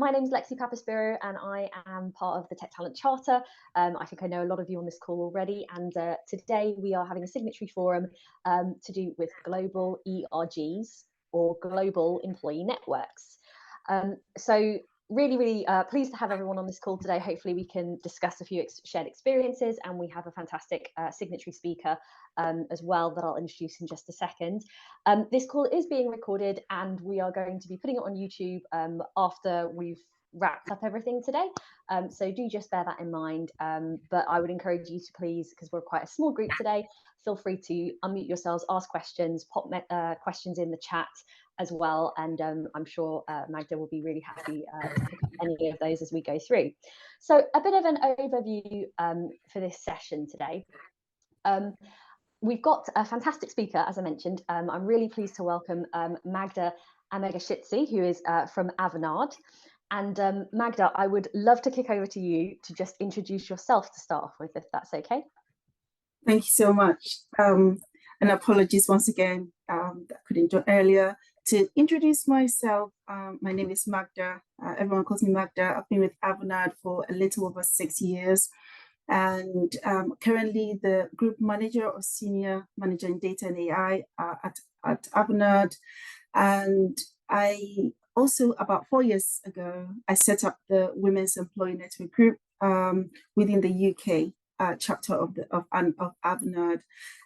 my name is Lexie Papaspyrou, and I am part of the Tech Talent Charter. I think I know a lot of you on this call already, and today we are having a signatory forum to do with global ERGs, or global employee networks. So really pleased to have everyone on this call today. Hopefully we can discuss a few shared experiences, and we have a fantastic signatory speaker as well that I'll introduce in just a second. This call is being recorded, and we are going to be putting it on YouTube after we've wrapped up everything today. So do just bear that in mind. But I would encourage you to please, because we're quite a small group today, feel free to unmute yourselves, ask questions, pop questions in the chat as well, and I'm sure Magda will be really happy to pick up any of those as we go through. So a bit of an overview for this session today. We've got a fantastic speaker, as I mentioned. I'm really pleased to welcome Magda Amegashitsi, who is from Avanade. And Magda, I would love to kick over to you to just introduce yourself to start off with, if that's okay. Thank you so much. And apologies once again that I couldn't join earlier. To introduce myself, my name is Magda. Everyone calls me Magda. I've been with Avanade for a little over 6 years, and currently the group manager or senior manager in data and AI at Avanade. And I also, about 4 years ago, I set up the Women's Employee Network Group within the UK chapter of Avanade,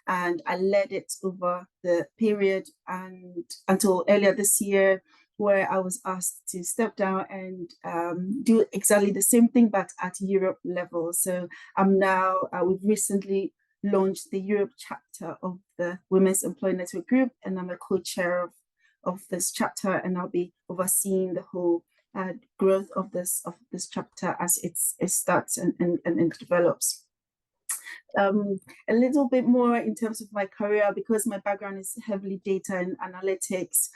and I led it over the period and until earlier this year, where I was asked to step down and do exactly the same thing, but at Europe level. So I'm now, we've recently launched the Europe chapter of the Women's Employee Network Group, and I'm a co-chair of this chapter, and I'll be overseeing the whole growth of this chapter as it starts and develops. A little bit more in terms of my career, because my background is heavily data and analytics.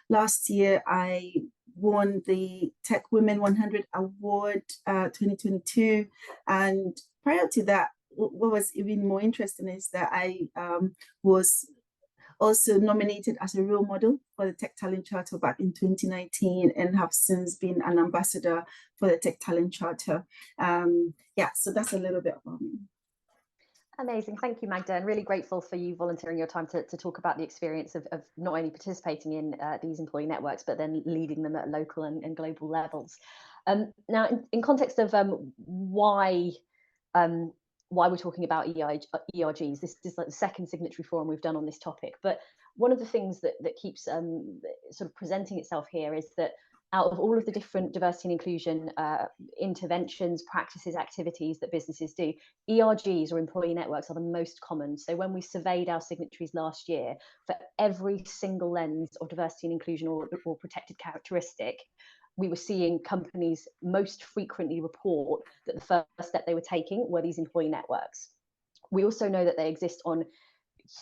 Last year, I won the Tech Women 100 Award 2022. And prior to that, what was even more interesting is that I was also nominated as a role model for the Tech Talent Charter back in 2019, and have since been an ambassador for the Tech Talent Charter. Yeah, so that's a little bit about me. Amazing. Thank you, Magda, and really grateful for you volunteering your time to talk about the experience of not only participating in these employee networks, but then leading them at local and global levels. Now, in context of why we're talking about ERGs, this is like the second signatory forum we've done on this topic. But one of the things that keeps sort of presenting itself here is that out of all of the different diversity and inclusion interventions, practices, activities that businesses do, ERGs, or employee networks, are the most common. So when we surveyed our signatories last year, for every single lens of diversity and inclusion or protected characteristic, we were seeing companies most frequently report that the first step they were taking were these employee networks. We also know that they exist on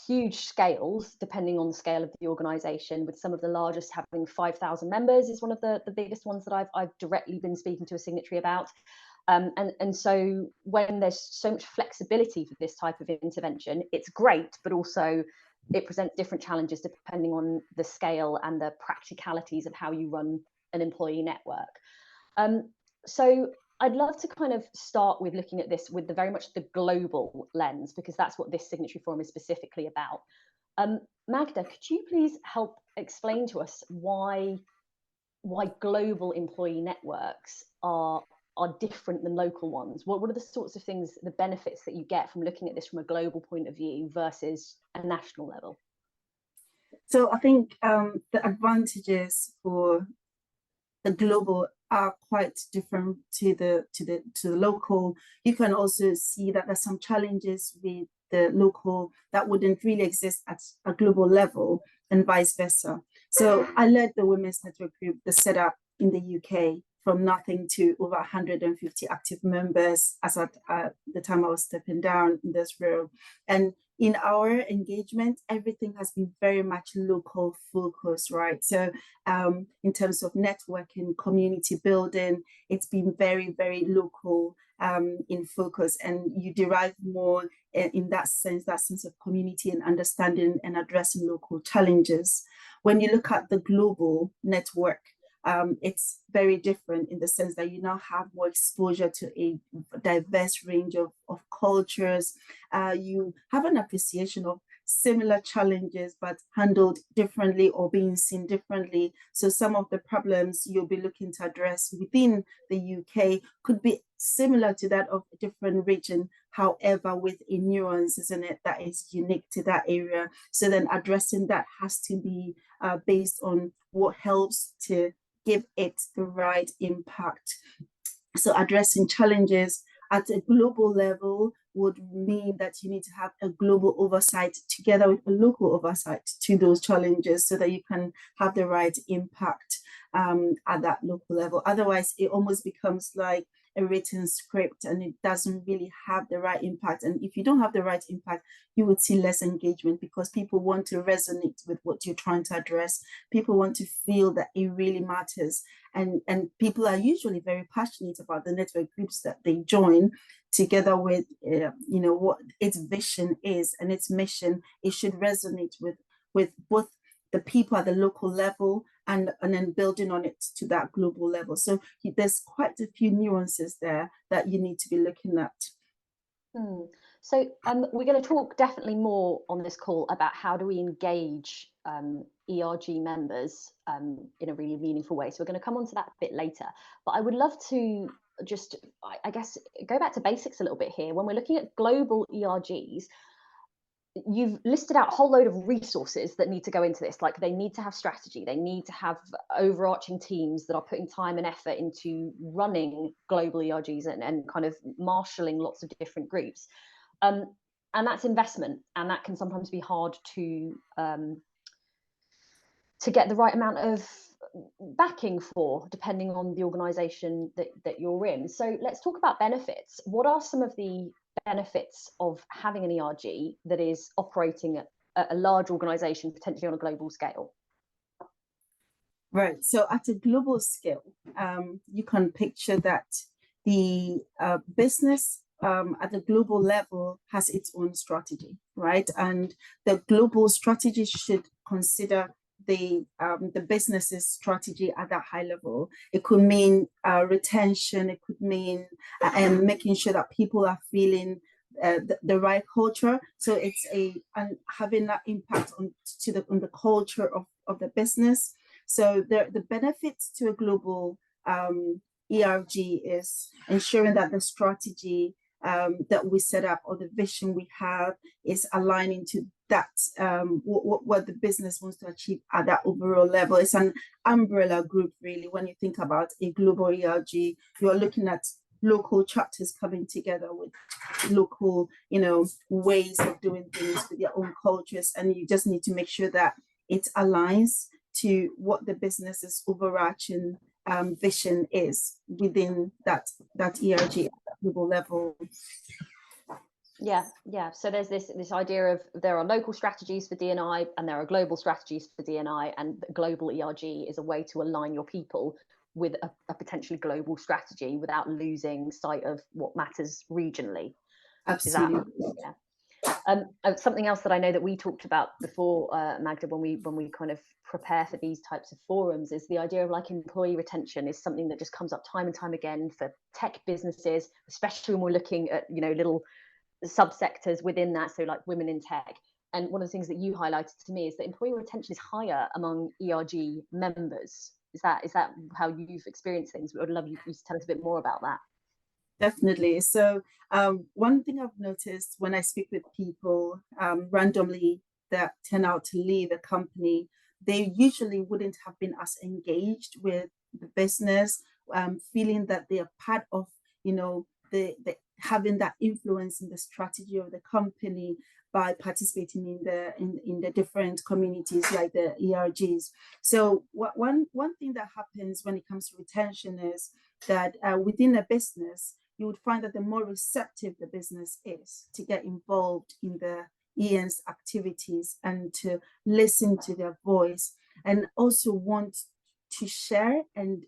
huge scales, depending on the scale of the organization, with some of the largest having 5,000 members is one of the biggest ones that I've directly been speaking to a signatory about. And so when there's so much flexibility for this type of intervention, it's great, but also it presents different challenges depending on the scale and the practicalities of how you run an employee network. So I'd love to kind of start with looking at this with very much the global lens, because that's what this signatory forum is specifically about. Magda, could you please help explain to us why global employee networks are different than local ones? What are the sorts of things, the benefits that you get from looking at this from a global point of view versus a national level? So I think the advantages for the global are quite different to the local. You can also see that there's some challenges with the local that wouldn't really exist at a global level, and vice versa. So I led the Women's Network Group, the setup in the UK, from nothing to over 150 active members as at the time I was stepping down in this role. And in our engagement, everything has been very much local focused, right? So in terms of networking, community building, it's been very, very local in focus, and you derive more in that sense of community and understanding and addressing local challenges. When you look at the global network, it's very different in the sense that you now have more exposure to a diverse range of cultures. You have an appreciation of similar challenges but handled differently or being seen differently. So some of the problems you'll be looking to address within the UK could be similar to that of a different region, however with a nuance, isn't it, that is unique to that area. So then addressing that has to be based on what helps to give it the right impact. So addressing challenges at a global level would mean that you need to have a global oversight together with a local oversight to those challenges so that you can have the right impact at that local level. Otherwise, it almost becomes like a written script and it doesn't really have the right impact. And if you don't have the right impact, you would see less engagement because people want to resonate with what you're trying to address. People want to feel that it really matters. And people are usually very passionate about the network groups that they join together with, what its vision is and its mission. It should resonate with both the people at the local level and then building on it to that global level. So there's quite a few nuances there that you need to be looking at. So we're going to talk definitely more on this call about how do we engage ERG members in a really meaningful way. So we're going to come on to that a bit later. But I would love to just, I guess, go back to basics a little bit here. When we're looking at global ERGs, you've listed out a whole load of resources that need to go into this. Like they need to have strategy, they need to have overarching teams that are putting time and effort into running global ERGs and kind of marshalling lots of different groups. And that's investment, and that can sometimes be hard to get the right amount of backing for, depending on the organization that you're in. So let's talk about benefits. What are some of the benefits of having an ERG that is operating at a large organization, potentially on a global scale? Right. So at a global scale, you can picture that the business at the global level has its own strategy, right? And the global strategy should consider the business's strategy at that high level. It could mean retention. It could mean making sure that people are feeling the right culture. So it's having that impact on the culture of the business. So the benefits to a global ERG is ensuring that the strategy that we set up or the vision we have is aligning to that what the business wants to achieve at that overall level. It's an umbrella group, really. When you think about a global ERG, you're looking at local chapters coming together with local, ways of doing things with their own cultures, and you just need to make sure that it aligns to what the business's overarching vision is within that ERG at that global level. Yeah. So there's this idea of there are local strategies for D&I and there are global strategies for D&I, and the global ERG is a way to align your people with a potentially global strategy without losing sight of what matters regionally. Absolutely. Something else that I know that we talked about before, Magda, when we kind of prepare for these types of forums, is the idea of like employee retention is something that just comes up time and time again for tech businesses, especially when we're looking at little subsectors within that, so like women in tech. And one of the things that you highlighted to me is that employee retention is higher among ERG members. Is that how you've experienced things? We would love you to tell us a bit more about that. Definitely. So one thing I've noticed when I speak with people randomly that turn out to leave a company, they usually wouldn't have been as engaged with the business, feeling that they are part of, the having that influence in the strategy of the company by participating in the different communities like the ERGs. So one thing that happens when it comes to retention is that within a business, you would find that the more receptive the business is to get involved in the EN's activities and to listen to their voice, and also want to share and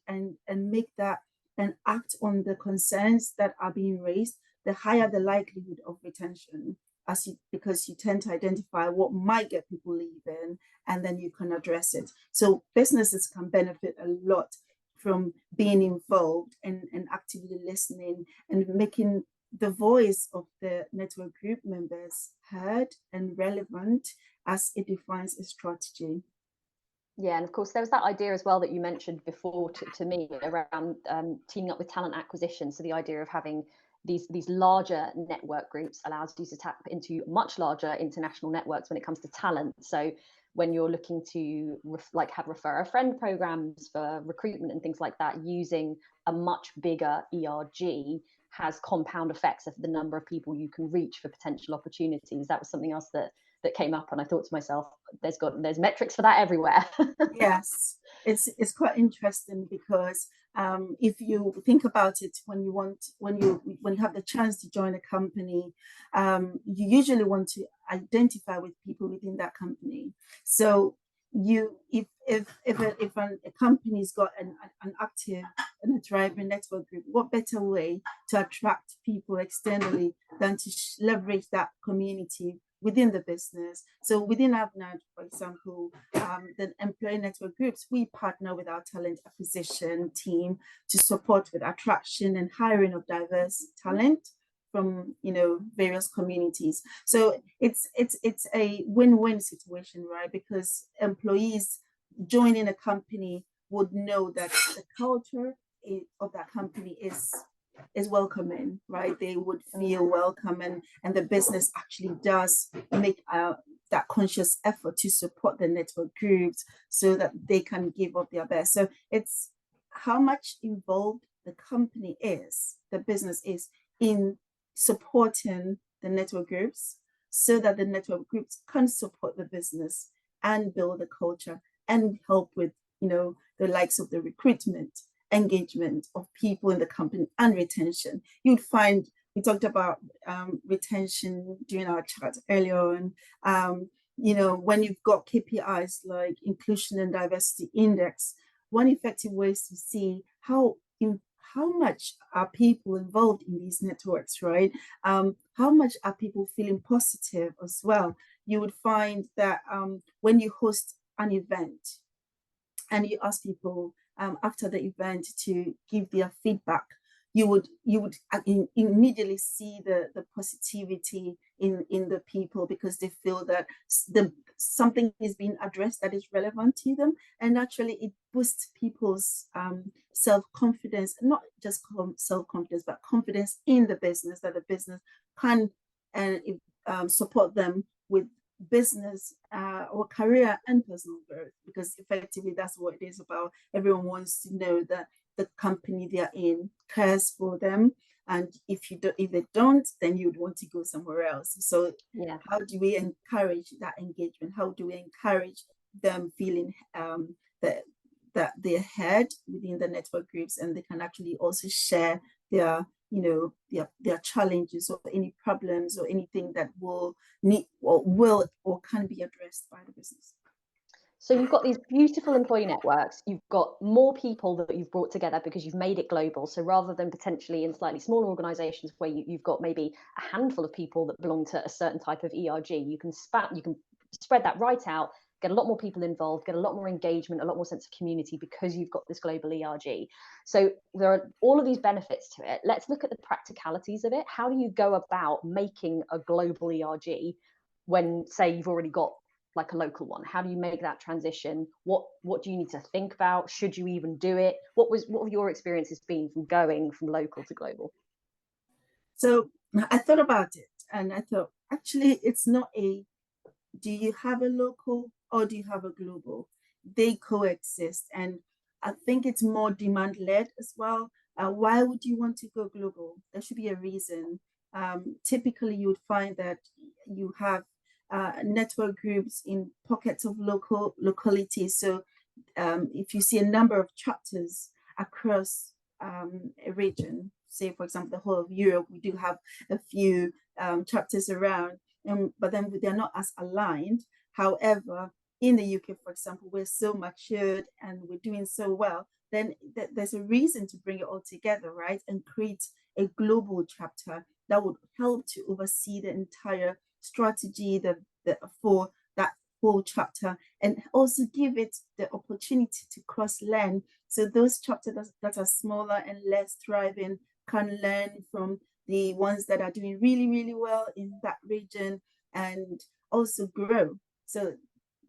make that and act on the concerns that are being raised, the higher the likelihood of retention, because you tend to identify what might get people leaving, and then you can address it. So businesses can benefit a lot from being involved and actively listening and making the voice of the network group members heard and relevant as it defines a strategy. Yeah, and of course, there was that idea as well that you mentioned before to me around teaming up with talent acquisition. So the idea of having these larger network groups allows you to tap into much larger international networks when it comes to talent. So when you're looking to have refer a friend programs for recruitment and things like that, using a much bigger ERG has compound effects of the number of people you can reach for potential opportunities. That was something else that came up, and I thought to myself, there's metrics for that everywhere. Yes, it's quite interesting because if you think about it, when you have the chance to join a company, you usually want to identify with people within that company. So if a company's got an active and a thriving network group, what better way to attract people externally than to leverage that community within the business? So within Avanade, for example, the employee network groups, we partner with our talent acquisition team to support with attraction and hiring of diverse talent from various communities. So it's a win-win situation, right? Because employees joining a company would know that the culture of that company is welcoming, right? They would feel welcome, and the business actually does make that conscious effort to support the network groups so that they can give up their best. So it's how much involved the company is, the business is, in supporting the network groups so that the network groups can support the business and build the culture and help with the likes of the recruitment, engagement of people in the company, and retention. You'd find, we talked about retention during our chat earlier on. When you've got KPIs like inclusion and diversity index, one effective way is to see how much are people involved in these networks, right? How much are people feeling positive as well? You would find that when you host an event and you ask people after the event to give their feedback, you would immediately see the positivity in the people, because they feel that something is being addressed that is relevant to them, and naturally it boosts people's self-confidence, not just self-confidence, but confidence in the business, that the business can support them with business or career and personal growth, because effectively that's what it is about. Everyone wants to know that the company they're in cares for them, and if they don't, then you'd want to go somewhere else. So yeah, how do we encourage that engagement? How do we encourage them feeling that they're heard within the network groups, and they can actually also share their challenges or any problems or anything that will can be addressed by the business? So you've got these beautiful employee networks, you've got more people that you've brought together because you've made it global. So rather than potentially in slightly smaller organizations where you've got maybe a handful of people that belong to a certain type of ERG, you can spread that right out, get a lot more people involved, get a lot more engagement, a lot more sense of community, because you've got this global ERG. So there are all of these benefits to it. Let's look at the practicalities of it. How do you go about making a global ERG when, say, you've already got like a local one? How do you make that transition? What do you need to think about? Should you even do it? What have your experiences been from going from local to global? So I thought about it, and I thought, actually, it's not do you have a local or do you have a global? They coexist, and I think it's more demand led as well. Why would you want to go global? There should be a reason. Typically, you would find that you have network groups in pockets of localities. So if you see a number of chapters across a region, say for example the whole of Europe, we do have a few chapters around, but then they're not as aligned. However, in the UK, for example, we're so matured and we're doing so well, then there's a reason to bring it all together, right? And create a global chapter that would help to oversee the entire strategy for that whole chapter, and also give it the opportunity to cross-learn. So those chapters that are smaller and less thriving can learn from the ones that are doing really, really well in that region and also grow. So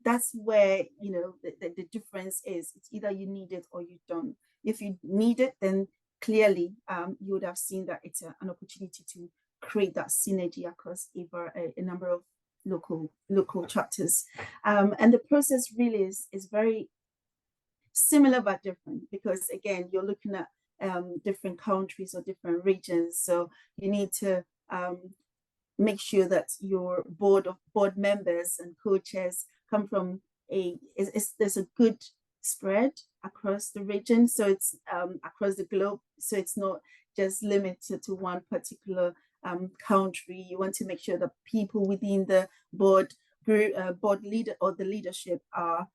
that's where, you know, the difference is. It's either you need it or you don't. If you need it, then clearly you would have seen that it's an opportunity to create that synergy across a number of local chapters. And the process really is very similar but different, because again, you're looking at different countries or different regions. So you need to make sure that your board members and co-chairs come from there's a good spread across the region. So it's across the globe. So it's not just limited to one particular country. You want to make sure that people within the board leader or the leadership are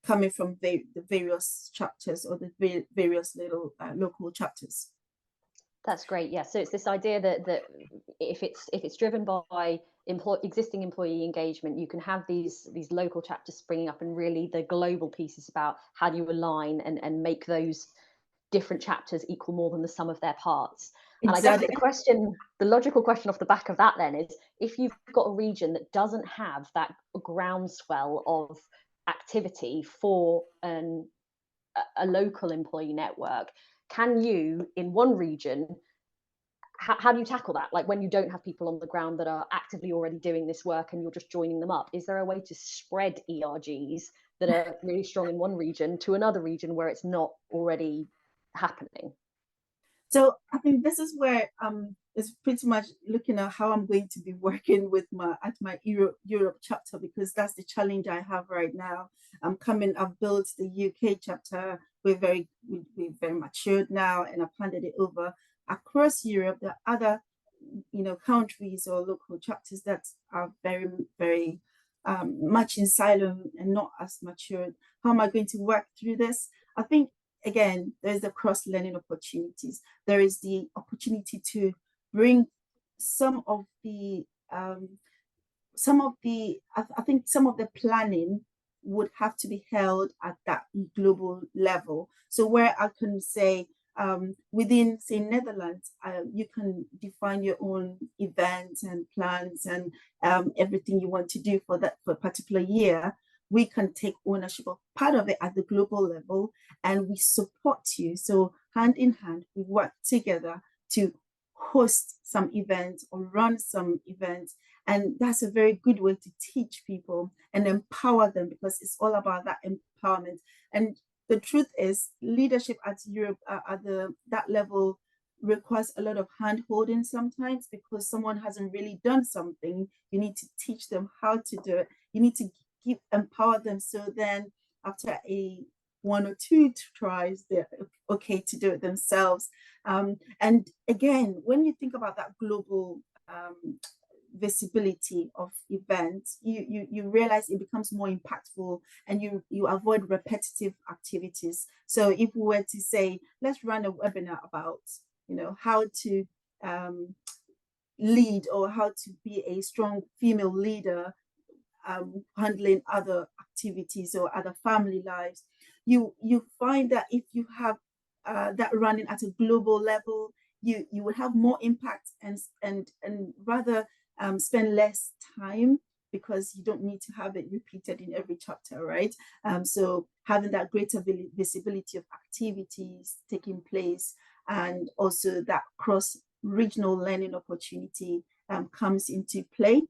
coming from the various chapters or the various little local chapters. That's great. Yeah. So it's this idea that if it's driven by existing employee engagement, you can have these local chapters springing up, and really the global piece is about how do you align and make those different chapters equal more than the sum of their parts. Exactly. And I guess the logical question off the back of that then is, if you've got a region that doesn't have that groundswell of activity for a local employee network, can you, in one region, how do you tackle that? Like when you don't have people on the ground that are actively already doing this work and you're just joining them up, is there a way to spread ERGs that are really strong in one region to another region where it's not already happening? So I think this is where it's pretty much looking at how I'm going to be working with my Europe chapter, because that's the challenge I have right now. I've built the UK chapter. We're very matured now, and I've handed it over across Europe. There are other, you know, countries or local chapters that are very, very much in silo and not as matured. How am I going to work through this? I think, again, there's the cross-learning opportunities. There is the opportunity to bring some of the planning would have to be held at that global level. So where I can say, within, say, Netherlands, you can define your own events and plans and everything you want to do for a particular year. We can take ownership of part of it at the global level, and we support you. So hand in hand, we work together to host some events or run some events. And that's a very good way to teach people and empower them, because it's all about that empowerment. And the truth is, leadership at Europe that level requires a lot of hand-holding sometimes, because someone hasn't really done something. You need to teach them how to do it. You need to empower them, so then after one or two tries, they're okay to do it themselves. And again, when you think about that global visibility of events, you realize it becomes more impactful, and you avoid repetitive activities. So if we were to say, let's run a webinar about, you know, how to lead or how to be a strong female leader, handling other activities or other family lives, you find that if you have that running at a global level, you will have more impact and rather spend less time, because you don't need to have it repeated in every chapter, right? So having that greater visibility of activities taking place, and also that cross-regional learning opportunity comes into play.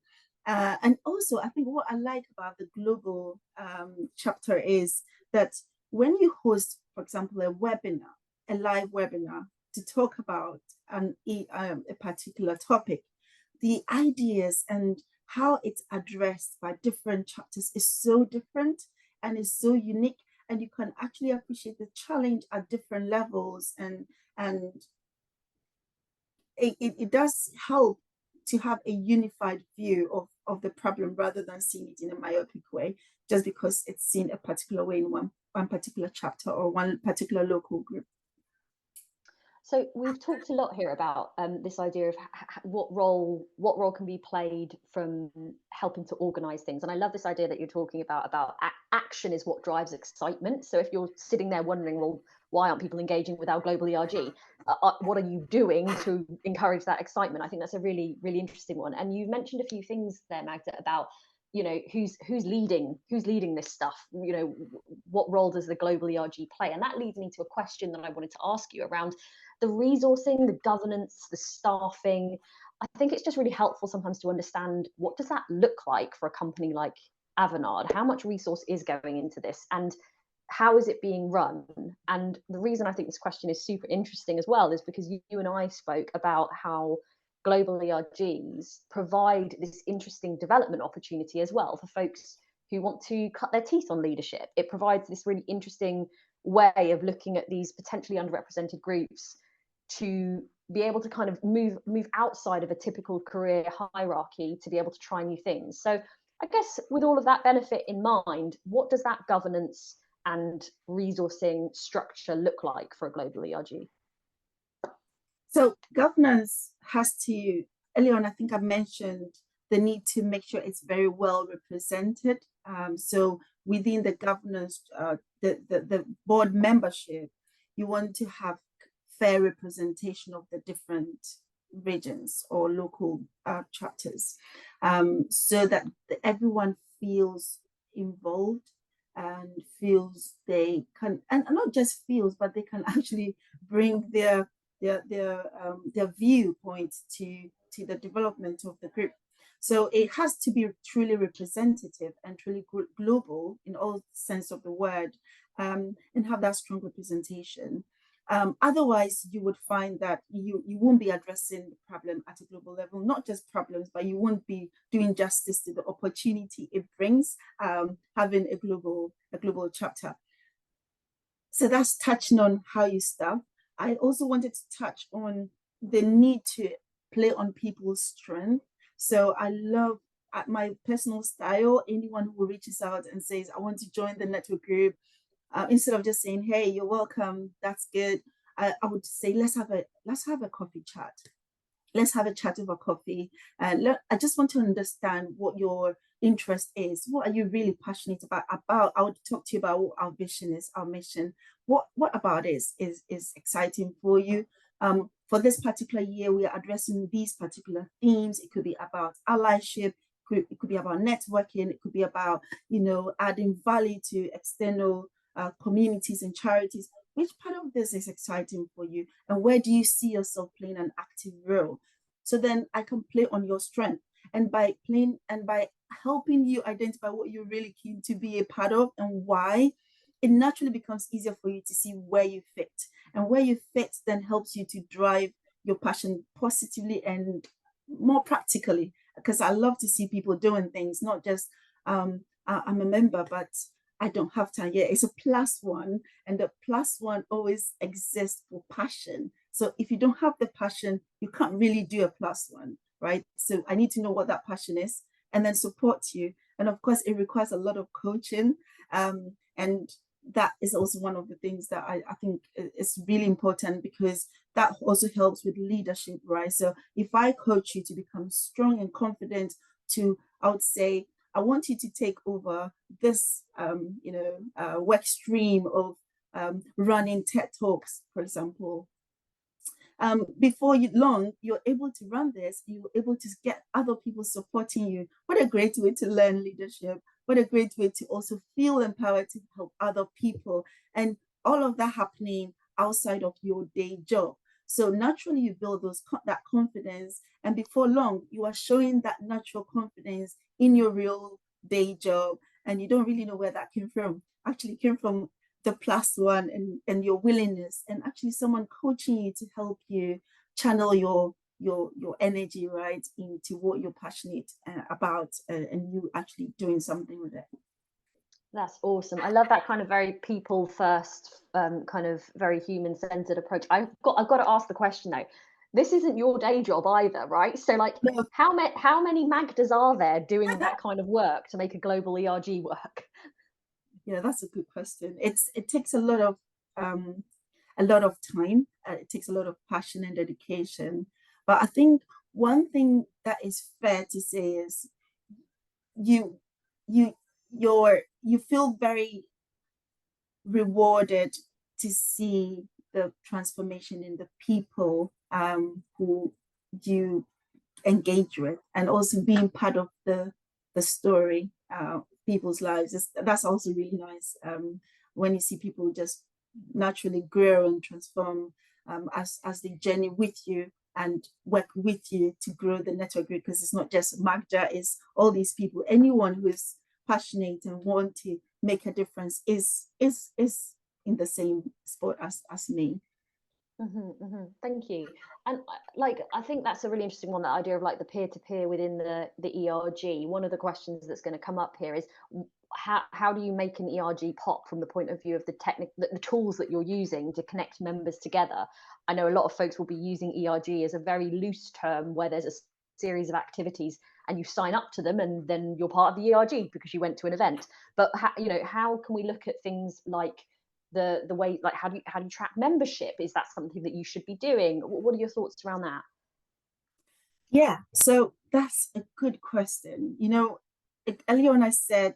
And also, I think what I like about the global chapter is that when you host, for example, a live webinar to talk about a particular topic, the ideas and how it's addressed by different chapters is so different and is so unique, and you can actually appreciate the challenge at different levels, and it does help to have a unified view of the problem, rather than seeing it in a myopic way, just because it's seen a particular way in one particular chapter or one particular local group. So we've talked a lot here about this idea of what role can be played from helping to organise things, and I love this idea that you're talking about action is what drives excitement. So if you're sitting there wondering, well, why aren't people engaging with our global ERG? What are you doing to encourage that excitement? I think that's a really, really interesting one. And you've mentioned a few things there, Magda, about who's leading this stuff. What role does the global ERG play? And that leads me to a question that I wanted to ask you around the resourcing, the governance, the staffing. I think it's just really helpful sometimes to understand, what does that look like for a company like Avanade? How much resource is going into this, and how is it being run? And the reason I think this question is super interesting as well is because you and I spoke about how global ERGs provide this interesting development opportunity as well for folks who want to cut their teeth on leadership. It provides this really interesting way of looking at these potentially underrepresented groups to be able to kind of move outside of a typical career hierarchy to be able to try new things. So I guess with all of that benefit in mind, what does that governance and resourcing structure look like for a global ERG? So governance has to, earlier on, I think I mentioned the need to make sure it's very well represented. So within the governance, the board membership, you want to have fair representation of the different regions or local chapters, so that everyone feels involved and feels they can, and not just feels, but they can actually bring their viewpoint to the development of the group. So it has to be truly representative and truly global in all sense of the word, and have that strong representation. Otherwise, you would find that you won't be addressing the problem at a global level, not just problems, but you won't be doing justice to the opportunity it brings, having a global chapter. So that's touching on how you staff. I also wanted to touch on the need to play on people's strength. So I love, at my personal style, anyone who reaches out and says, I want to join the network group, instead of just saying, hey, you're welcome, that's good, I would say, let's have a coffee chat. Let's have a chat over coffee. I just want to understand what your interest is. What are you really passionate about? I would talk to you about what our vision is, our mission. What about is exciting for you? For this particular year, we are addressing these particular themes. It could be about allyship. It could be about networking. It could be about, adding value to external communities and charities. Which part of this is exciting for you, and where do you see yourself playing an active role? So then I can play on your strength, and by helping you identify what you're really keen to be a part of and why, it naturally becomes easier for you to see where you fit, and where you fit then helps you to drive your passion positively and more practically, because I love to see people doing things, not just I'm a member, but I don't have time yet. It's a +1, and the +1 always exists for passion. So if you don't have the passion, you can't really do a +1, right? So I need to know what that passion is and then support you. And of course, it requires a lot of coaching. And that is also one of the things that I think is really important, because that also helps with leadership, right? So if I coach you to become strong and confident I would say, I want you to take over this, work stream of running TED Talks, for example. Before long, you're able to run this, you're able to get other people supporting you. What a great way to learn leadership. What a great way to also feel empowered to help other people. And all of that happening outside of your day job. So naturally, you build that confidence, and before long, you are showing that natural confidence in your real day job, and you don't really know where that came from. Actually, came from the +1 and your willingness, and actually someone coaching you to help you channel your energy right into what you're passionate about, and you actually doing something with it. That's awesome. I love that kind of very people first, kind of very human-centered approach. I've got to ask the question though. This isn't your day job either, right? So like, no. How many Magdas are there doing that kind of work to make a global ERG work? Yeah, that's a good question. It takes a lot of a lot of time. It takes a lot of passion and dedication. But I think one thing that is fair to say is you feel very rewarded to see the transformation in the people who you engage with, and also being part of the story, people's lives. That's also really nice when you see people just naturally grow and transform as they journey with you and work with you to grow the network group, because it's not just Magda, it's all these people. Anyone who is passionate and want to make a difference is in the same spot as me. Thank you. And I think that's a really interesting one, that idea of like the peer-to-peer within the ERG. One of the questions that's going to come up here is how do you make an ERG pop from the point of view of the tools that you're using to connect members together? I know a lot of folks will be using ERG as a very loose term, where there's a series of activities and you sign up to them and then you're part of the ERG because you went to an event. But how can we look at things like the way, like how do you track membership? Is that something that you should be doing? What are your thoughts around that? Yeah, so that's a good question. Earlier on I said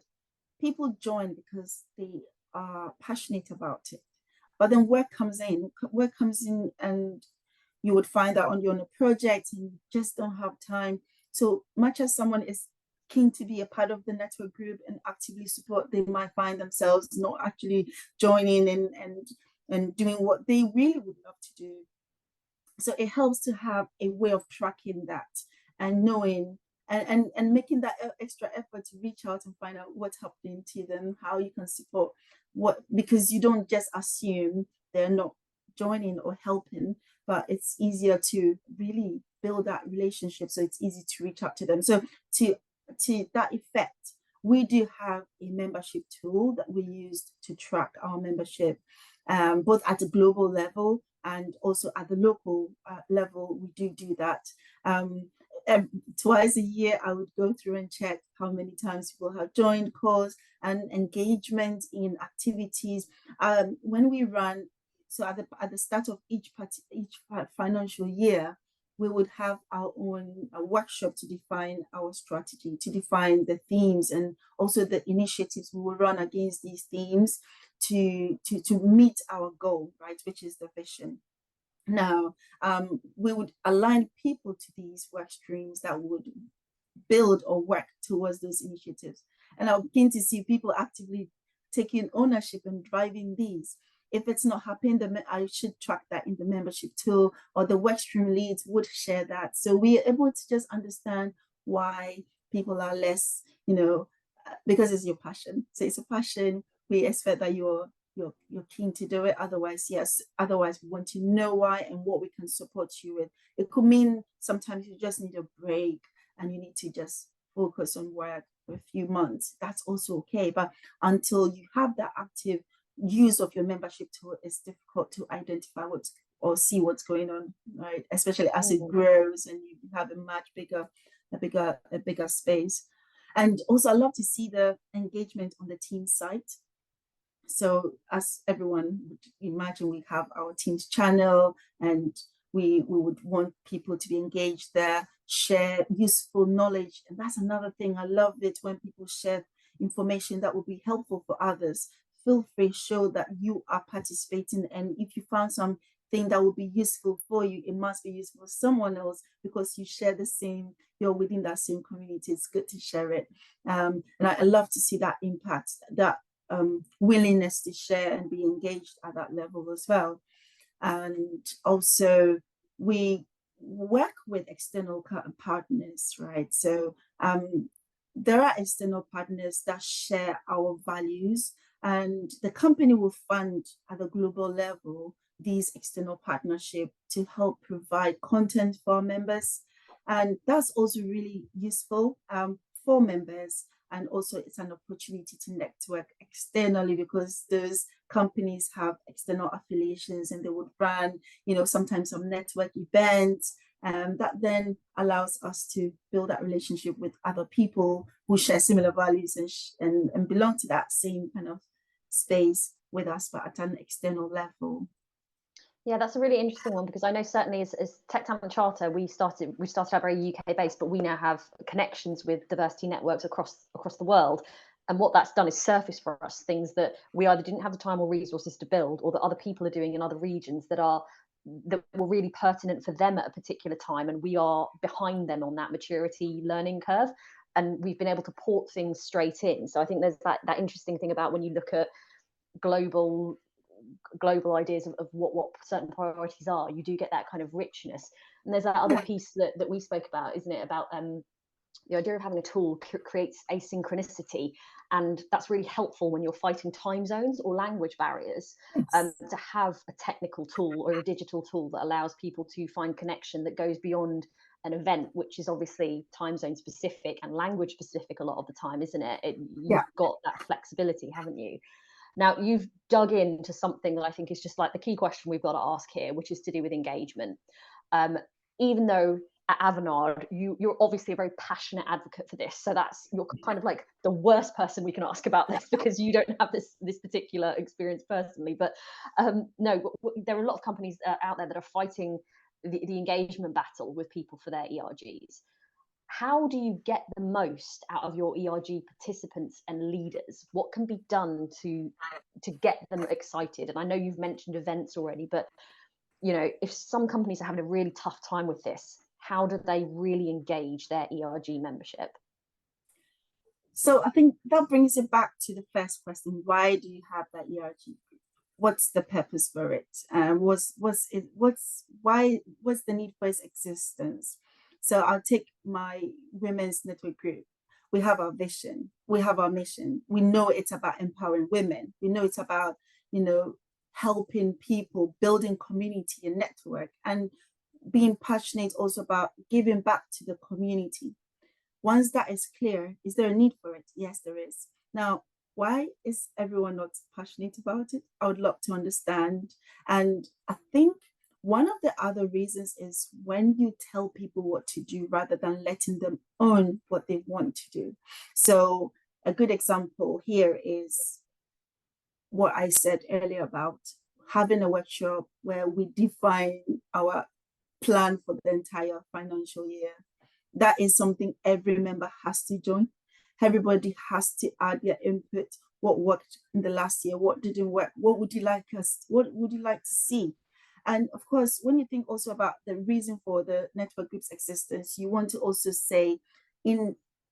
people join because they are passionate about it, but then work comes in, and you would find that you're on a project and you just don't have time. So much as someone is keen to be a part of the network group and actively support, they might find themselves not actually joining and doing what they really would love to do. So it helps to have a way of tracking that and knowing and making that extra effort to reach out and find out what's happening to them, how you can support because you don't just assume they're not joining or helping, but it's easier to really build that relationship. So it's easy to reach out to them. So to that effect, we do have a membership tool that we use to track our membership, both at a global level and also at the local level. We do that. Twice a year, I would go through and check how many times people have joined calls and engagement in activities. When we run, so at the start of each financial year, we would have our own workshop to define our strategy, to define the themes, and also the initiatives we will run against these themes to meet our goal, right, which is the vision. Now, we would align people to these work streams that would build or work towards those initiatives. And I'll begin to see people actively taking ownership and driving these. If it's not happening, then I should track that in the membership tool, or the workstream leads would share that. So we are able to just understand why people are less, because it's your passion. So it's a passion. We expect that you're keen to do it. Otherwise, we want to know why and what we can support you with. It could mean sometimes you just need a break and you need to just focus on work for a few months. That's also okay. But until you have that active use of your membership tool, it's difficult to identify or see what's going on, right? Especially as it grows and you have a much bigger space. And also I love to see the engagement on the team site. So as everyone would imagine, we have our team's channel, and we would want people to be engaged there, share useful knowledge. And that's another thing. I love it when people share information that will be helpful for others. Feel free, show that you are participating. And if you found something that will be useful for you, it must be useful for someone else, because you share the same, you're within that same community. It's good to share it. And I love to see that impact, that willingness to share and be engaged at that level as well. And also we work with external partners, right? So there are external partners that share our values, and the company will fund at the global level these external partnerships to help provide content for our members. And that's also really useful for members. And also it's an opportunity to network externally, because those companies have external affiliations and they would run, sometimes some network events. That then allows us to build that relationship with other people who share similar values and belong to that same kind of space with us, but at an external level. Yeah, that's a really interesting one, because I know certainly as Tech Talent Charter, we started out very UK based, but we now have connections with diversity networks across the world. And what that's done is surface for us things that we either didn't have the time or resources to build, or that other people are doing in other regions that were really pertinent for them at a particular time, and we are behind them on that maturity learning curve. And we've been able to port things straight in. So I think there's that interesting thing about when you look at global ideas of what certain priorities are, you do get that kind of richness. And there's that other piece that we spoke about, isn't it, about the idea of having a tool creates asynchronicity, and that's really helpful when you're fighting time zones or language barriers. To have a technical tool or a digital tool that allows people to find connection that goes beyond an event, which is obviously time zone specific and language specific a lot of the time, isn't it? You've got that flexibility, haven't you? Now, you've dug into something that I think is just like the key question we've got to ask here, which is to do with engagement. Even though at Avanade, you're obviously a very passionate advocate for this, so you're kind of like the worst person we can ask about this, because you don't have this particular experience personally. But no, there are a lot of companies out there that are fighting the engagement battle with people for their ERGs. How do you get the most out of your ERG participants and leaders? What can be done to get them excited? And I know you've mentioned events already, but if some companies are having a really tough time with this, how do they really engage their ERG membership? So I think that brings it back to the first question: why do you have that ERG? What's the purpose for it? What's the need for its existence? So I'll take my women's network group. We have our vision, we have our mission. We know it's about empowering women. We know it's about, helping people, building community and network, and being passionate also about giving back to the community. Once that is clear, is there a need for it? Yes, there is. Now, why is everyone not passionate about it? I would love to understand. And I think one of the other reasons is when you tell people what to do rather than letting them own what they want to do. So a good example here is what I said earlier about having a workshop where we define our plan for the entire financial year. That is something every member has to join. Everybody has to add their input. What worked in the last year? What didn't work? What would you like to see? And of course, when you think also about the reason for the network group's existence, you want to also say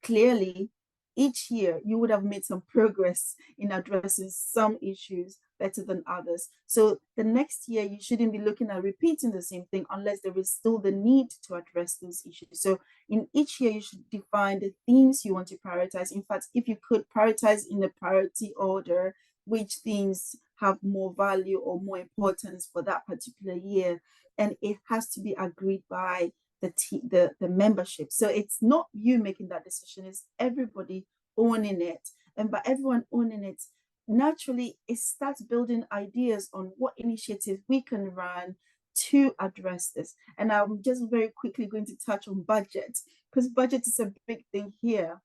clearly, each year you would have made some progress in addressing some issues better than others. So the next year you shouldn't be looking at repeating the same thing unless there is still the need to address those issues. So in each year you should define the themes you want to prioritize. In fact, if you could prioritize in a priority order, which themes have more value or more importance for that particular year, and it has to be agreed by the membership. So it's not you making that decision, it's everybody owning it. And by everyone owning it, naturally it starts building ideas on what initiatives we can run to address this. And I'm just very quickly going to touch on budget, because budget is a big thing here.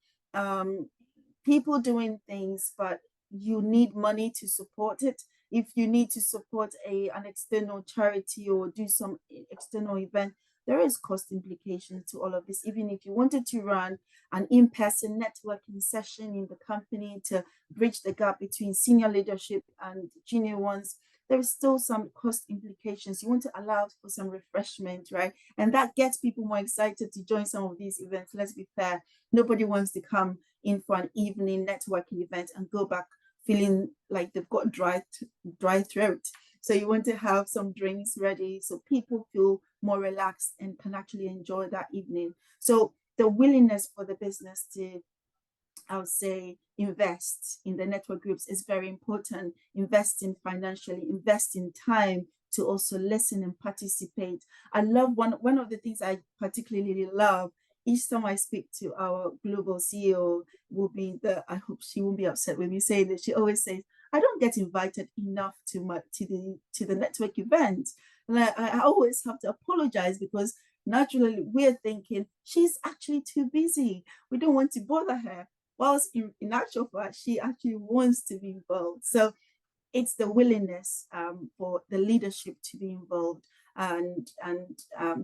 People doing things, but you need money to support it. If you need to support an external charity or do some external event, there is cost implications to all of this. Even if you wanted to run an in-person networking session in the company to bridge the gap between senior leadership and junior ones, there is still some cost implications. You want to allow for some refreshment, right? And that gets people more excited to join some of these events. Let's be fair. Nobody wants to come in for an evening networking event and go back feeling like they've got dry throat. So you want to have some drinks ready so people feel more relaxed and can actually enjoy that evening. So the willingness for the business to, I would say, invest in the network groups is very important. Investing financially, investing time to also listen and participate. I love one of the things I particularly love. Each time I speak to our global CEO, I hope she won't be upset with me saying that, she always says, I don't get invited enough to the network event. And I always have to apologize, because naturally we're thinking she's actually too busy. We don't want to bother her. Whilst in actual fact, she actually wants to be involved. So it's the willingness for the leadership to be involved, and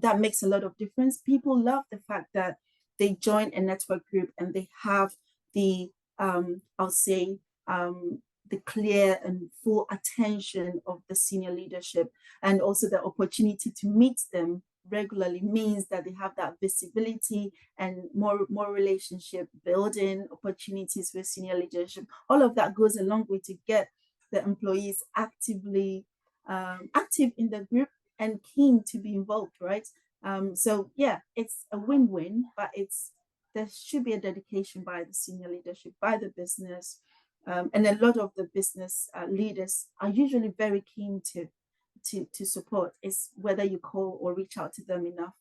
that makes a lot of difference. People love the fact that they join a network group and they have the I'll say the clear and full attention of the senior leadership, and also the opportunity to meet them regularly means that they have that visibility and more relationship building opportunities with senior leadership. All of that goes a long way to get the employees actively active in the group and keen to be involved, right? So yeah, it's a win-win, but there should be a dedication by the senior leadership, by the business, and a lot of the business leaders are usually very keen to support. It's whether you call or reach out to them enough.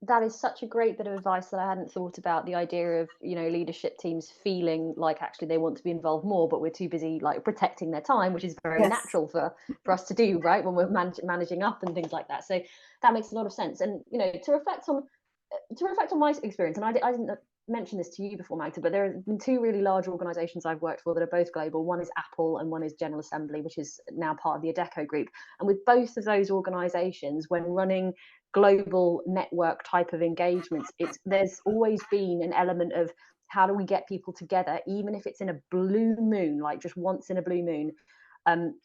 That is such a great bit of advice that I hadn't thought about, the idea of, you know, leadership teams feeling like actually they want to be involved more, but we're too busy like protecting their time, which is very natural for us to do, right, when we're managing up and things like that. So that makes a lot of sense. And, you know, to reflect on my experience, and I didn't mention this to you before, Magda, but there have been two really large organizations I've worked for that are both global. One is Apple and one is General Assembly, which is now part of the Adecco group. And with both of those organizations, when running global network type of engagements, there's always been an element of how do we get people together, even if it's in a blue moon, like just once in a blue moon.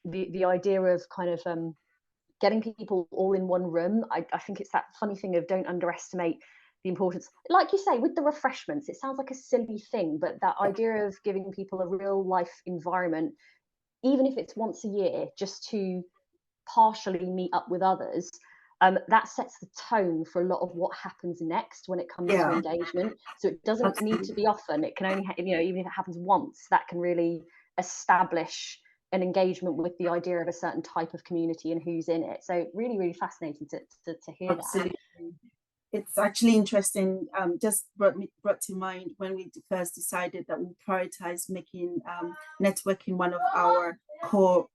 The idea of kind of getting people all in one room, I think it's that funny thing of don't underestimate the importance. Like you say, with the refreshments, it sounds like a silly thing, but that idea of giving people a real life environment, even if it's once a year, just to partially meet up with others, that sets the tone for a lot of what happens next when it comes to engagement. So it doesn't need to be often. It can only, you know, even if it happens once, that can really establish an engagement with the idea of a certain type of community and who's in it. So really, really fascinating to hear that. It's actually interesting. Just brought to mind when we first decided that we prioritize making networking one of our core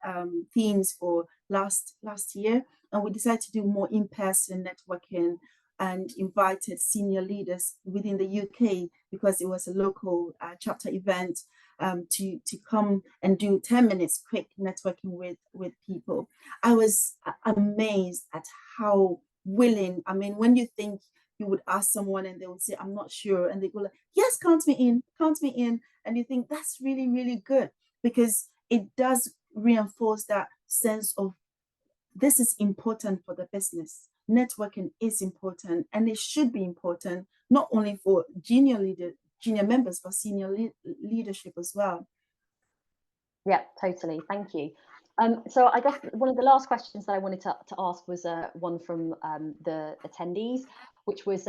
themes for last year, and we decided to do more in-person networking and invited senior leaders within the UK, because it was a local chapter event, to come and do 10 minutes quick networking with people. I was amazed at how willing. I mean, when you think you would ask someone and they would say, I'm not sure, and they go like, yes, count me in. And you think that's really, really good, because it does reinforce that sense of this is important for the business. Networking is important, and it should be important, not only for junior members, but senior leadership as well. Yeah, totally. Thank you. So I guess one of the last questions that I wanted to ask was one from the attendees, which was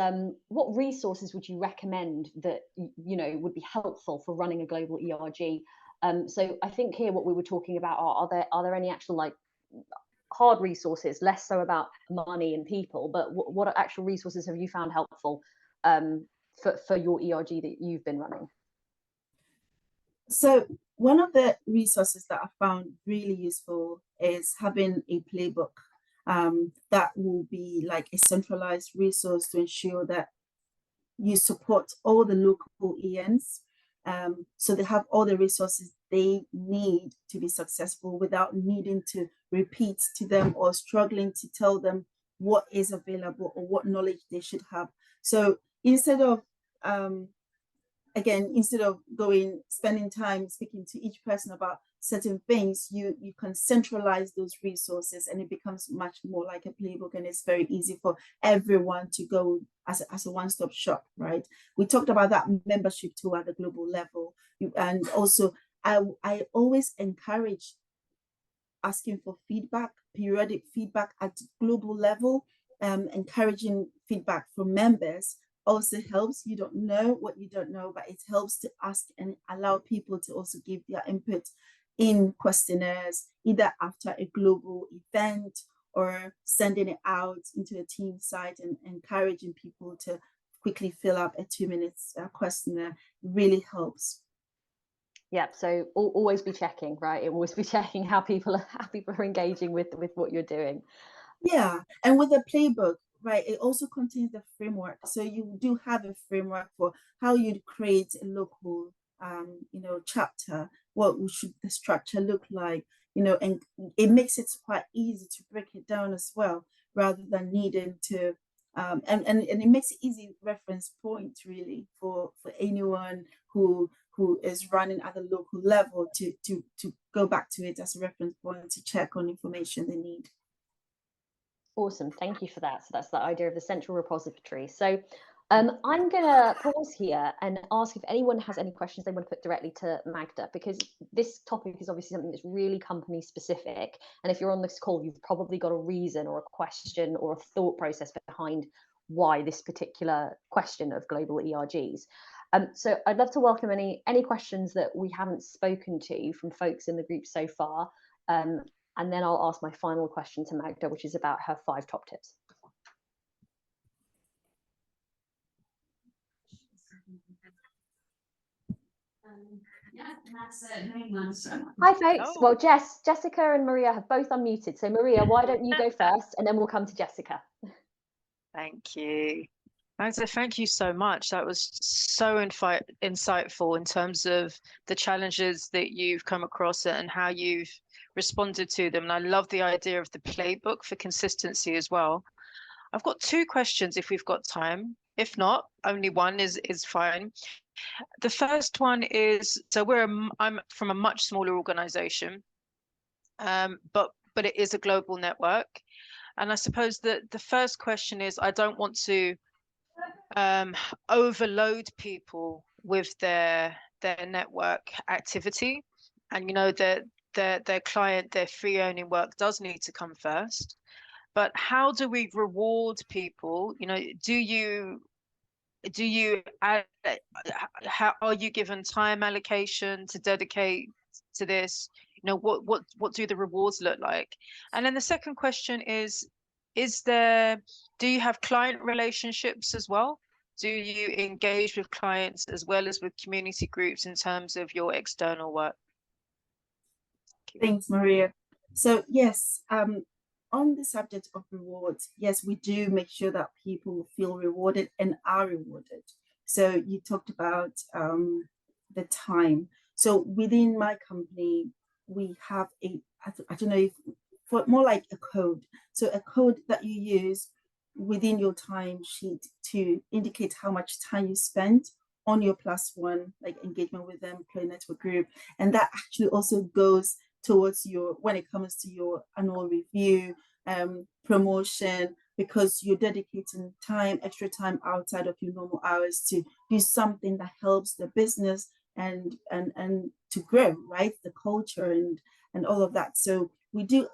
what resources would you recommend that, you know, would be helpful for running a global ERG? So I think here what we were talking about are there any actual like hard resources, less so about money and people, but what actual resources have you found helpful for your ERG that you've been running? So one of the resources that I found really useful is having a playbook that will be like a centralized resource to ensure that you support all the local ENs, so they have all the resources they need to be successful without needing to repeat to them or struggling to tell them what is available or what knowledge they should have. So instead of instead of spending time speaking to each person about certain things, you can centralize those resources, and it becomes much more like a playbook, and it's very easy for everyone to go as a one-stop shop, right? We talked about that membership too at the global level, and also I always encourage asking for feedback, periodic feedback at global level, encouraging feedback from members also helps. You don't know what you don't know, but it helps to ask and allow people to also give their input in questionnaires, either after a global event or sending it out into a team site and encouraging people to quickly fill up a 2 minutes questionnaire really helps. Yeah, so always be checking, right? Always be checking how people are engaging with what you're doing. Yeah, and with the playbook, right, it also contains the framework. So you do have a framework for how you'd create a local, chapter what should the structure look like, you know, and it makes it quite easy to break it down as well, rather than needing to, and it makes it easy reference point really for anyone who is running at the local level to go back to it as a reference point to check on information they need. Awesome, thank you for that. So that's the idea of the central repository. So I'm going to pause here and ask if anyone has any questions they want to put directly to Magda, because this topic is obviously something that's really company specific. And if you're on this call, you've probably got a reason or a question or a thought process behind why this particular question of global ERGs. So I'd love to welcome any questions that we haven't spoken to from folks in the group so far. And then I'll ask my final question to Magda, which is about her 5 top tips. Hi folks. Well, Jessica and Maria have both unmuted. So Maria, why don't you go first and then we'll come to Jessica. Thank you. Magda, thank you so much. That was so insightful in terms of the challenges that you've come across and how you've responded to them. And I love the idea of the playbook for consistency as well. I've got 2 questions if we've got time. If not, only one is fine. The first one is, so I'm from a much smaller organization, but it is a global network. And I suppose that the first question is, I don't want to overload people with their network activity, and you know that their client, their fee earning work does need to come first. But how do we reward people? You know, do you how are you given time allocation to dedicate to this? You know, what do the rewards look like? And then the second question is do you have client relationships as well? Do you engage with clients as well as with community groups in terms of your external work? Thanks, Maria. So yes, on the subject of rewards, yes, we do make sure that people feel rewarded and are rewarded. So you talked about the time. So within my company, we have I don't know if, for more like a code. So a code that you use within your time sheet to indicate how much time you spent on your +1, like engagement with them, employee network group. And that actually also goes towards your, when it comes to your annual review, promotion, because you're dedicating time, extra time outside of your normal hours to do something that helps the business and to grow, right? The culture and all of that. So we do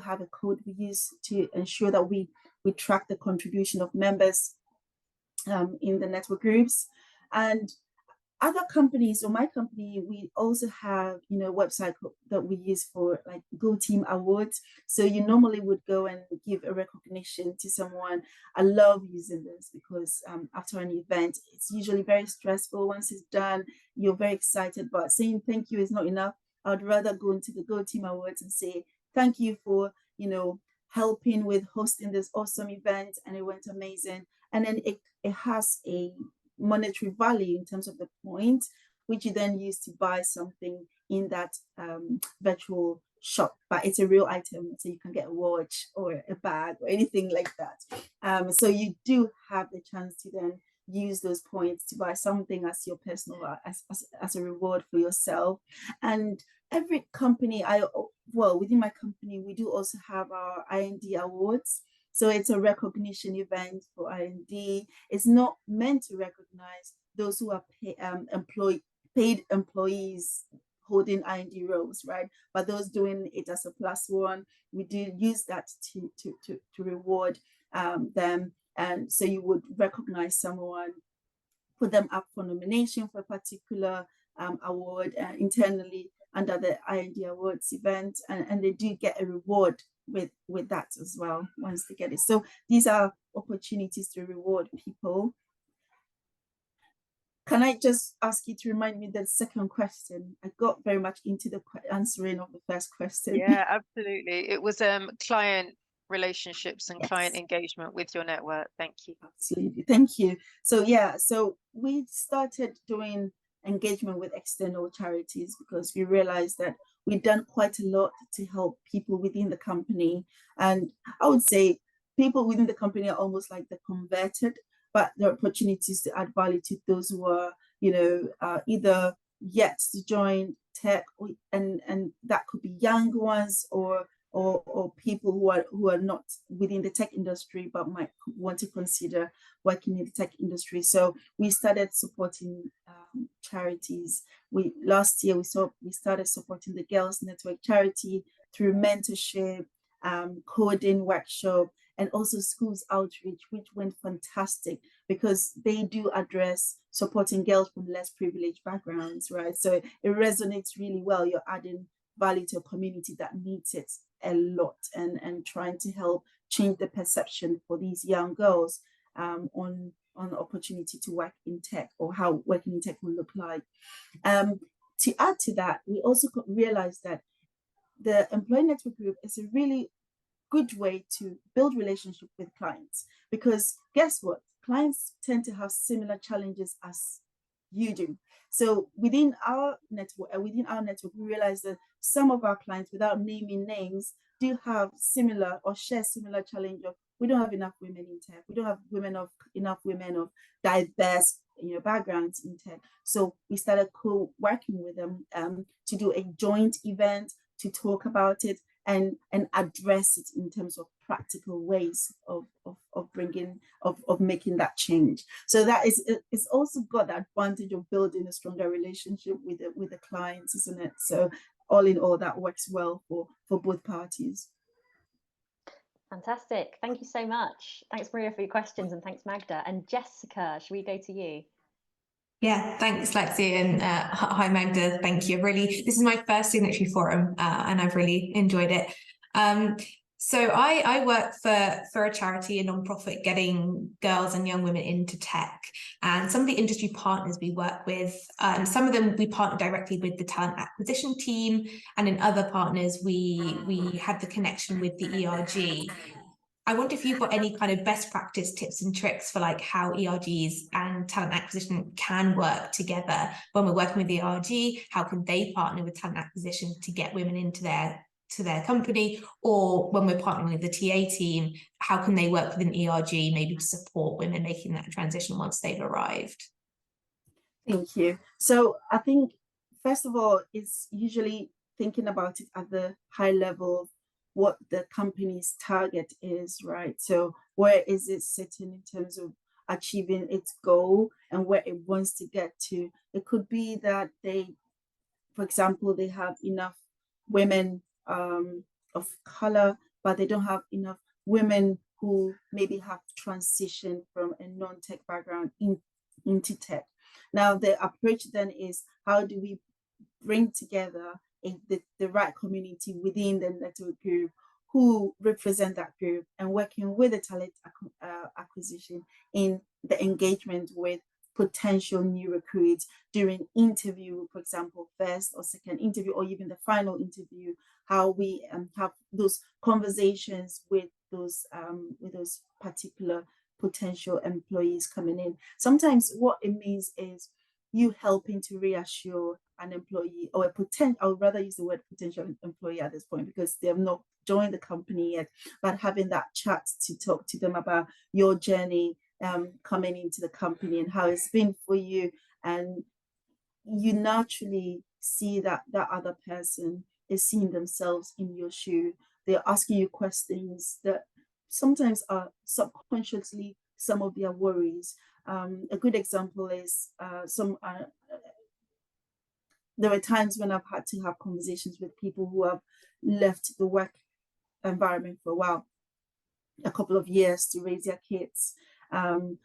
have a code we use to ensure that we track the contribution of members in the network groups. And other companies, or my company, we also have, you know, a website that we use for like Go Team Awards. So you normally would go and give a recognition to someone. I love using this because after an event, it's usually very stressful. Once it's done, you're very excited, but saying thank you is not enough. I'd rather go into the Go Team Awards and say, thank you for, you know, helping with hosting this awesome event, and it went amazing. And then it has a monetary value in terms of the point, which you then use to buy something in that virtual shop, but it's a real item, so you can get a watch or a bag or anything like that. So you have the chance to then use those points to buy something as your personal, as a reward for yourself. And every company, within my company, we do also have our IND awards. So it's a recognition event for IND. It's not meant to recognize those who are paid employees holding IND roles, right? But those doing it as a +1, we do use that to reward them. And so you would recognize someone, put them up for nomination for a particular award internally under the IND Awards event, and they do get a reward with that as well once they get it. So these are opportunities to reward people. Can I just ask you to remind me the second question? I got very much into the answering of the first question. Yeah, absolutely. It was client relationships and client engagement with your network. Thank you. Absolutely. Thank you. So yeah, so we started doing engagement with external charities, because we realized that we've done quite a lot to help people within the company. And I would say people within the company are almost like the converted, but there are opportunities to add value to those who are, either yet to join tech, and that could be young ones or people who are not within the tech industry but might want to consider working in the tech industry. So we started supporting charities. Last year we started supporting the Girls Network charity through mentorship, coding workshop, and also schools outreach, which went fantastic because they do address supporting girls from less privileged backgrounds, right? So it resonates really well. You're adding value to a community that needs it a lot, and trying to help change the perception for these young girls on the opportunity to work in tech, or how working in tech will look like. To add to that, we also realized that the Employee Network Group is a really good way to build relationship with clients, because guess what? Clients tend to have similar challenges as you do. So within our network, we realize that some of our clients, without naming names, do have similar or share similar challenge of, we don't have enough women in tech. We don't have enough women of diverse backgrounds in tech. So we started working with them to do a joint event to talk about it and address it in terms of practical ways of making that change. So that it's also got the advantage of building a stronger relationship with the clients, isn't it? So all in all, that works well for both parties. Fantastic. Thank you so much. Thanks, Maria, for your questions, and thanks, Magda. And Jessica, should we go to you? Yeah, thanks, Lexie, and hi, Magda. Thank you. This is my first Signatory forum, and I've really enjoyed it. So I work for a charity, a non-profit, getting girls and young women into tech. And some of the industry partners we work with, some of them we partner directly with the talent acquisition team, and in other partners we had the connection with the ERG. I wonder if you've got any kind of best practice tips and tricks for like how ERGs and talent acquisition can work together when we're working with the ERG. How can they partner with talent acquisition to get women into their company? Or when we're partnering with the TA team, how can they work with an ERG maybe to support women making that transition once they've arrived? Thank you. So I think, first of all, it's usually thinking about it at the high level, what the company's target is, right? So where is it sitting in terms of achieving its goal and where it wants to get to? It could be that for example, they have enough women of color, but they don't have enough women who maybe have transitioned from a non-tech background into tech. Now, the approach then is, how do we bring together the right community within the network group who represent that group, and working with the talent acquisition in the engagement with potential new recruits during interview, for example, first or second interview, or even the final interview, how we have those conversations with those particular potential employees coming in. Sometimes what it means is you helping to reassure an employee, or a potential, I would rather use the word potential employee at this point, because they have not joined the company yet, but having that chat to talk to them about your journey coming into the company and how it's been for you. And you naturally see that that other person is seeing themselves in your shoe. They're asking you questions that sometimes are subconsciously some of their worries. A good example is there were times when I've had to have conversations with people who have left the work environment for a while, a couple of years, to raise their kids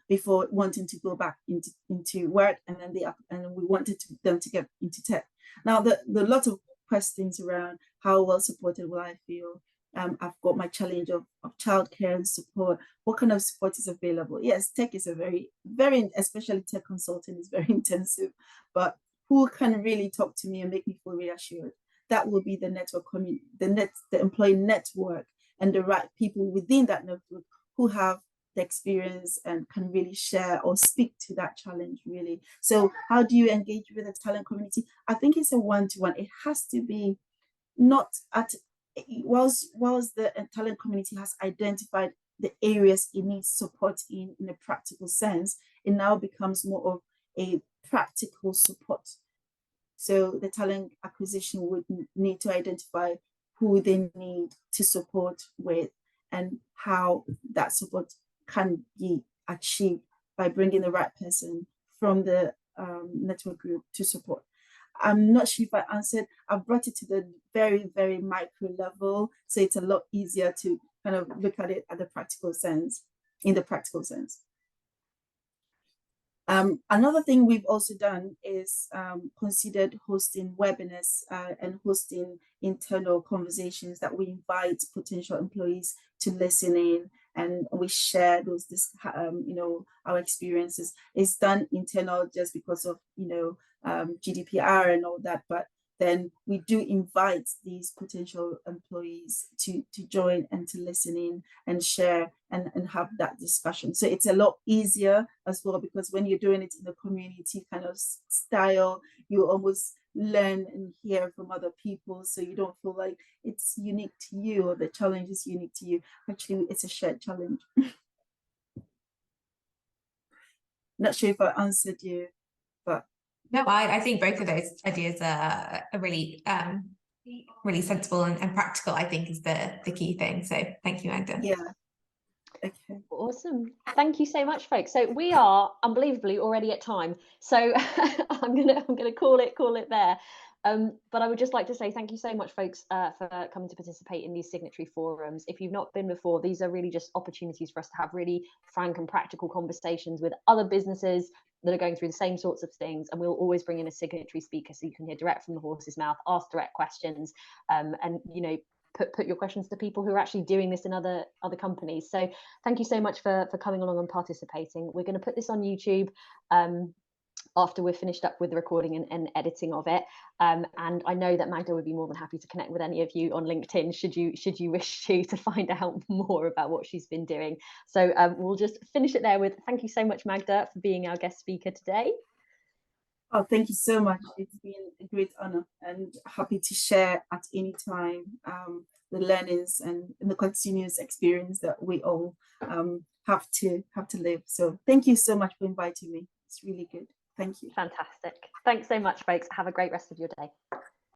before wanting to go back into work, and then we wanted them to get into tech. Now, the lot of questions around how well supported will I feel. I've got my challenge of childcare and support. What kind of support is available? Yes, tech is a very, especially tech consulting is very intensive, but who can really talk to me and make me feel reassured? That will be the network the employee network, and the right people within that network who have the experience and can really share or speak to that challenge, really. So how do you engage with the talent community? I think it's a one-to-one. It has to be not at, whilst the talent community has identified the areas it needs support in a practical sense, it now becomes more of a practical support. So the talent acquisition would need to identify who they need to support with and how that support can be achieved by bringing the right person from the network group to support. I'm not sure if I answered. I've brought it to the very, very micro level, so it's a lot easier to kind of look at it at the practical sense, in the practical sense. Another thing we've also done is considered hosting webinars and hosting internal conversations that we invite potential employees to listen in, and we share those, our experiences. It's done internal just because of, GDPR and all that, but then we do invite these potential employees to join and to listen in and share and have that discussion. So it's a lot easier as well, because when you're doing it in the community kind of style, you almost learn and hear from other people, so you don't feel like it's unique to you or the challenge is unique to you. Actually, it's a shared challenge. Not sure if I answered you, but no, I think both of those ideas are really really sensible and practical, I think, is the key thing. So thank you, Magda. Yeah. Okay. Awesome. Thank you so much, folks. So we are unbelievably already at time. So I'm gonna call it there. But I would just like to say thank you so much, folks, for coming to participate in these signatory forums. If you've not been before, these are really just opportunities for us to have really frank and practical conversations with other businesses that are going through the same sorts of things, and we'll always bring in a signatory speaker so you can hear direct from the horse's mouth, ask direct questions, and put your questions to people who are actually doing this in other companies. So thank you so much for coming along and participating. We're going to put this on YouTube after we're finished up with the recording and editing of it, and I know that Magda would be more than happy to connect with any of you on LinkedIn should you wish to find out more about what she's been doing. So we'll just finish it there with thank you so much, Magda, for being our guest speaker today. Oh, thank you so much. It's been a great honor, and happy to share at any time the learnings and the continuous experience that we all have to live. So thank you so much for inviting me. It's really good. Thank you. Fantastic. Thanks so much, folks. Have a great rest of your day.